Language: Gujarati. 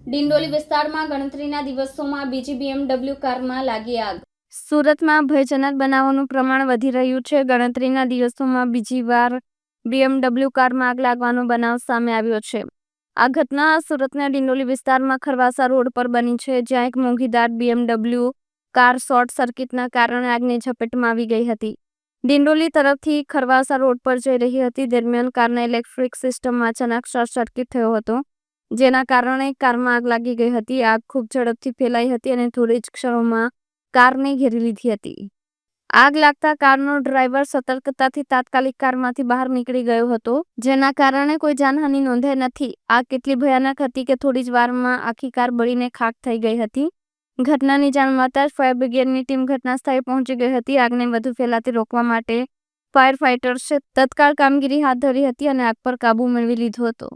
ડિંડોલી વિસ્તારમાં ગણતરીના દિવસોમાં બીજી BMW કારમાં લાગી આગ. સુરતમાં ભયજનક બનાવોનું પ્રમાણ વધી રહ્યું છે. ગણતરીના દિવસોમાં બીજી વાર BMW કારમાં આગ લાગવાનો બનાવ સામે આવ્યો છે. આ ઘટના સુરતના ડિંડોલી વિસ્તારમાં ખરવાસા રોડ પર બની છે, જ્યાં એક મોંઘીદાર BMW કાર શોર્ટ સર્કિટના કારણે આગની ઝપેટમાં આવી ગઈ હતી. ડિંડોલી તરફથી ખરવાસા રોડ પર જઈ રહી હતી, દરમિયાન કારના ઇલેક્ટ્રિક સિસ્ટમમાં અચાનક શોર્ટ સર્કિટ થયો હતો, જેના કારણે કારમાં આગ લાગી ગઈ હતી. આગ ખૂબ ઝડપથી ફેલાઈ હતી અને થોડી જ ક્ષણોમાં કારને ઘેરી લીધી હતી. આગ લાગતા કારનો ડ્રાઈવર સતર્કતાથી તાત્કાલિક કારમાંથી બહાર નીકળી ગયો હતો, જેના કારણે કોઈ જાનહાનિ નોંધાઈ નથી. આગ કેટલી ભયાનક હતી કે થોડી જ વારમાં આખી કાર બળીને ખાખ થઈ ગઈ હતી. ઘટનાની જાણ મળતા જ ફાયર બ્રિગેડની ટીમ ઘટના સ્થળે પહોંચી ગઈ હતી. આગને વધુ ફેલાતી રોકવા માટે ફાયર ફાઇટર્સે તત્કાળ કામગીરી હાથ ધરી હતી અને આગ પર કાબૂ મેળવી લીધો હતો.